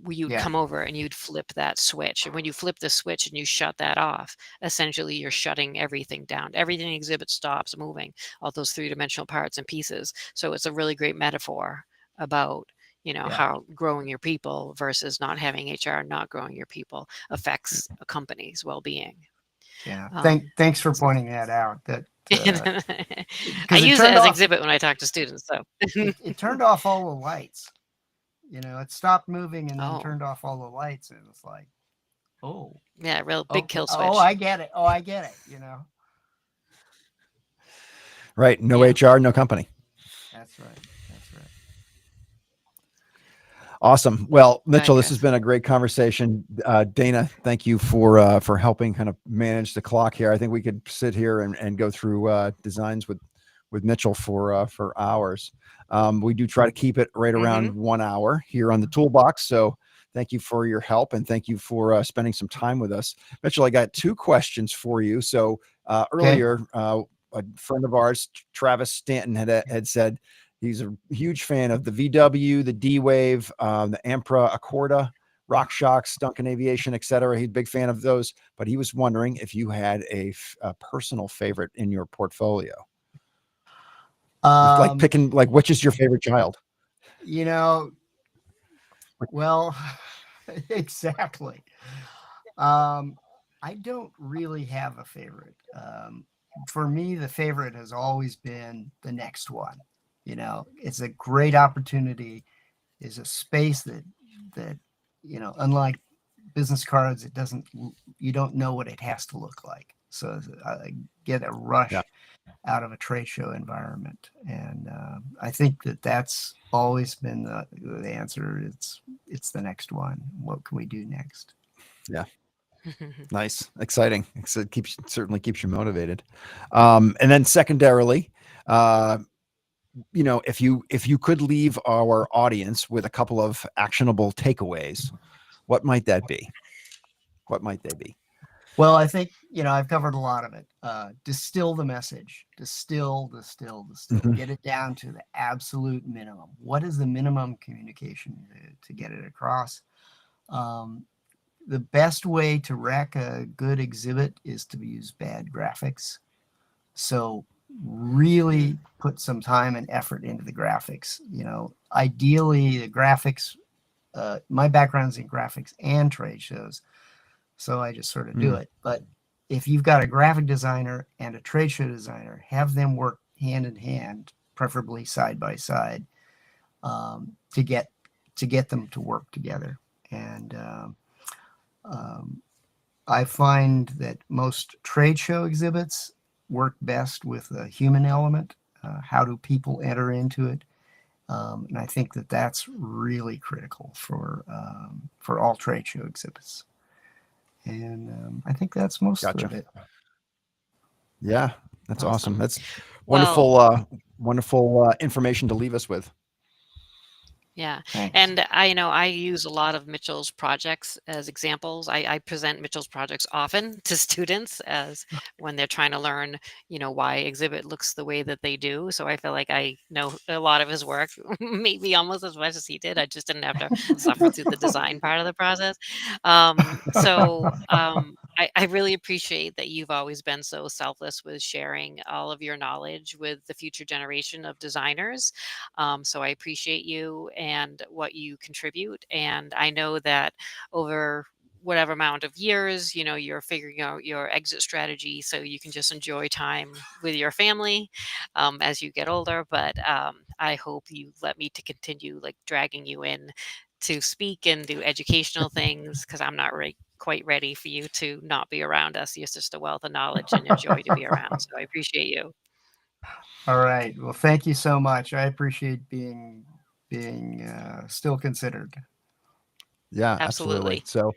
where you'd Yeah, come over and you'd flip that switch. And when you flip the switch and you shut that off, essentially you're shutting everything down. Everything in the exhibit stops moving, all those three-dimensional parts and pieces. So it's a really great metaphor about, yeah, how growing your people versus not having HR, not growing your people affects a company's well-being. yeah. Um, Thanks for pointing that out. That I because it use it turned as off exhibit when I talk to students. So, it turned off all the lights. It stopped moving and then oh, turned off all the lights, and it was like, oh, yeah, real big okay, kill oh, switch. I get it. Oh, I get it. Right. No Yeah. HR, no company. That's right. That's right. Awesome. Well, Go ahead, Mitchell, this has Chris. been a great conversation. Dana, thank you for helping kind of manage the clock here. I think we could sit here and go through designs with Mitchell for hours. We do try to keep it right around Mhm. 1 hour here on the Toolbox. So thank you for your help and thank you for spending some time with us. Mitchell, I got two questions for you. So Okay. earlier, a friend of ours, Travis Stanton, had said he's a huge fan of the VW, the D-Wave, the Ampra Accorda, RockShox, Duncan Aviation, etc. He's a big fan of those, but he was wondering if you had a personal favorite in your portfolio. It's like Um, picking, like, which is your favorite child? you know, well, exactly. Um, I don't really have a favorite. For me, the favorite has always been the next one. It's a great opportunity. Is a space that unlike business cards, it doesn't. You don't know what it has to look like. So I get a Yeah, rush out of a trade show environment, and I think that's always been the answer. It's the next one. What can we do next? yeah. Nice, exciting. It certainly keeps you motivated. And then secondarily, uh, if you could leave our audience with a couple of actionable takeaways, what might that be? What might they be? Well, I think I've covered a lot of it. Distill the message. Distill. Mhm. Get it down to the absolute minimum. What is the minimum communication to get it across? Um, the best way to wreck a good exhibit is to use bad graphics. So really put some time and effort into the graphics. Ideally the graphics. My background's in graphics and trade shows, so I just sort of do Mm, it. But if you've got a graphic designer and a trade show designer, have them work hand in hand, preferably side by side, to get them to work together. And um, I find that most trade show exhibits work best with a human element. How do people enter into it? And I think that's really critical for all trade show exhibits. And I think that's most gotcha. of it. Yeah, that's awesome. Awesome. That's Well, wonderful, wonderful information to leave us with. yeah. Thanks. And I use a lot of Mitchell's projects as examples. I present Mitchell's projects often to students as when they're trying to learn, why exhibit looks the way that they do. So I feel like I know a lot of his work, maybe almost as much as he did. I just didn't have to suffer through the design part of the process. I really appreciate that you've always been so selfless with sharing all of your knowledge with the future generation of designers. So I appreciate you and what you contribute. And I know that over whatever amount of years, you're figuring out your exit strategy so you can just enjoy time with your family as you get older. But I hope you let me to continue like dragging you in to speak and do educational things because I'm not quite ready for you to not be around us. You're just a wealth of knowledge and a joy to be around. So I appreciate you. All right. Well, thank you so much. I appreciate being still considered. Yeah, absolutely. Absolutely. So,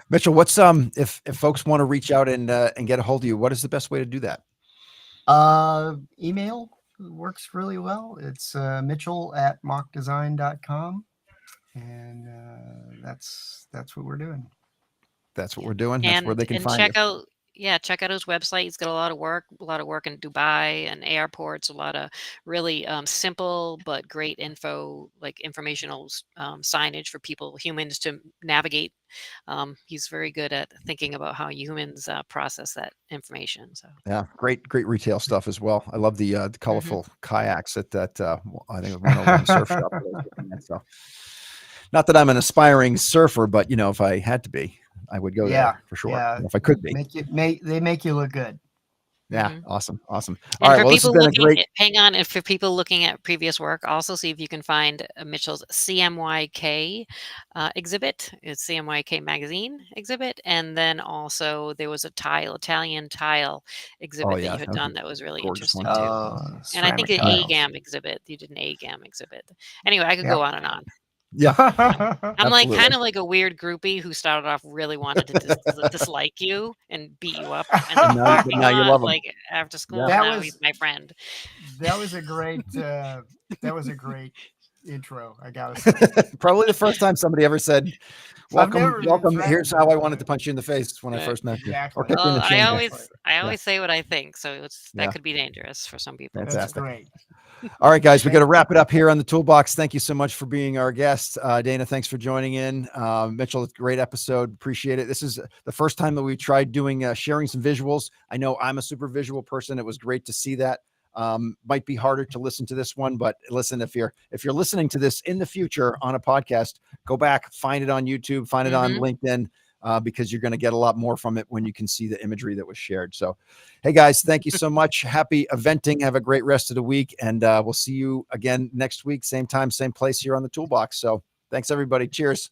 Mitchell, what's if folks want to reach out and get a hold of you, what is the best way to do that? Email works really well. It's mitchell@maukdesign.com. And that's what we're doing. That's what we're doing. That's where they can And find you. check out his website. He's got a lot of work in Dubai and airports, a lot of really simple but great informational signage for humans to navigate. He's very good at thinking about how humans process that information. So Yeah, great retail stuff as well. I love the hmm colorful kayaks at that. I think it went over in the surf shop that I was looking at. So, not that I'm an aspiring surfer, but if I had to be, I would go Yeah, there for sure. yeah. If I could be. They make you look good. Yeah, hmm awesome. All And right, for well, this has people been a great. hang on, and for people looking at previous work, also see if you can find Mitchell's CMYK exhibit. It's CMYK magazine exhibit, and then also there was a Italian tile Oh exhibit that yeah, you had that was done a that was really gorgeous one. interesting too. And I think Ceramic the tiles. AGAM exhibit. You did an AGAM exhibit. Anyway, I could Yep. go on and on. Yeah, I'm like absolutely. kind of like a weird groupie who started off really wanted to dislike you and beat you up in the parking Now you lot, love them. like after school. Yeah, that Now he's was my friend. that was a great intro, I gotta say. probably the first time somebody ever said, I've "Welcome, never been welcome. Here's threatened how I that wanted way. to punch you in the face when I Right. first met you, or Exactly. kick you in Well, the shin." I Yeah, always say what I think, so that yeah, could be dangerous for some people. That's fantastic. great. All right, guys, we got to Thank wrap it up here on the Toolbox. Thank you so much for being our guest. Dana, thanks for joining in. Mitchell, great episode. Appreciate it. This is the first time that we tried doing sharing some visuals. I know I'm a super visual person. It was great to see that. Might be harder to listen to this one, but listen, if you're listening to this in the future on a podcast, go back, find it on YouTube, find it on hmm LinkedIn. Because you're going to get a lot more from it when you can see the imagery that was shared. So, hey guys, thank you so much. Happy eventing. Have a great rest of the week. And we'll see you again next week. Same time, same place here on the Toolbox. So thanks everybody. Cheers.